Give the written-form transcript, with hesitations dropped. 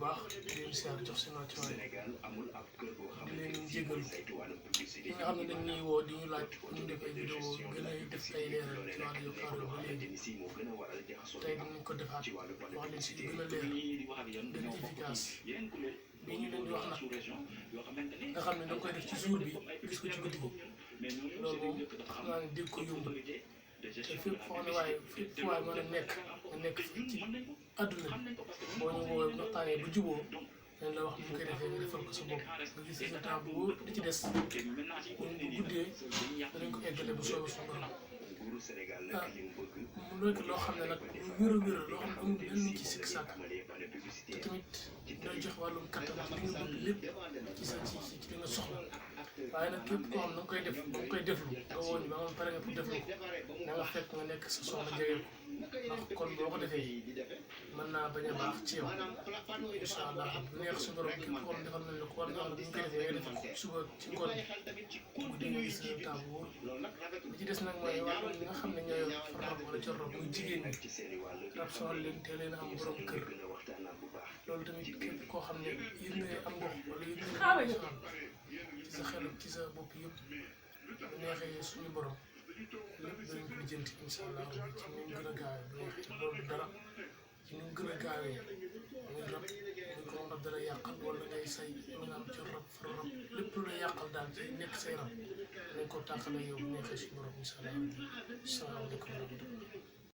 baax di leen siyaar jox seen wàccuwaay di leen jégalu ñi nga xam ne dañ ñuy woo di ñu laaj ñu def ay vidéo gën a def ay leeral ci wàllu Yokaar ba léegi tey dinañ ko defaat wax leen si gën a leer gën a efficace bi ñu leen di wax nag nga xam ne da nga koy def ci jour bi gis ko ci guddi gi loolu moom xam naa ne dégg ko yombul te fépp foo ne waaye fépp fu waay mën a nekk nga nekk ci àdduna bi boo ñu woowee waxtaanee bu juboo dañ la wax ni ñu koy defee nga defal ko sa bopp nga gis résultat bu wóor di ci des ñun bu guddee danañ ko eggale bu soobee suñu borom mu nekk loo xam ne nag lu wér a wér loo xam ne amul benn ci sikk sàkk te tamit day jox wàllum kattan ci li nga bëgg lépp ci sa ci li nga soxla waaye nag képp koo xam ne nga koy deflu nga woo ñu ba nga pare nga pour deflu ko na nga fekk nga nekk sa soxla jege ko ndax kon boo ko defee mën naa bañ a baax ci yow incha allah bu neex suñu borom képp koo xam ne defal nañ la ko war nga xam ne bu ñu koy defee nga defal ko suba ci ngoon bi di nga gis résultat bu wóor li ci des nag mooy wàllum ñi nga xam ne ñooy far rab wala cor rab muy jigéen ñi rab sonal leen teel leen am borom kër loolu tamit képp koo xam ne yëg nga am ngox wala yëg nga ci sa xel ci sa bopp yëpp bu neexee suñu borom lépp danañ ko lijjanti incha allah ci ni mu gën a gaawee bu neexee ci loolu dara ci ni mu gën a gaawee muy rab muy ko rab dala yàqal wala ngay say mën a am ci rab far rab lépp lu la yàqal daal ci nekk say rab danañ ko tàqale yow bu neexee suñu borom incha allah. Salaamaaleykum wa rahmatulah.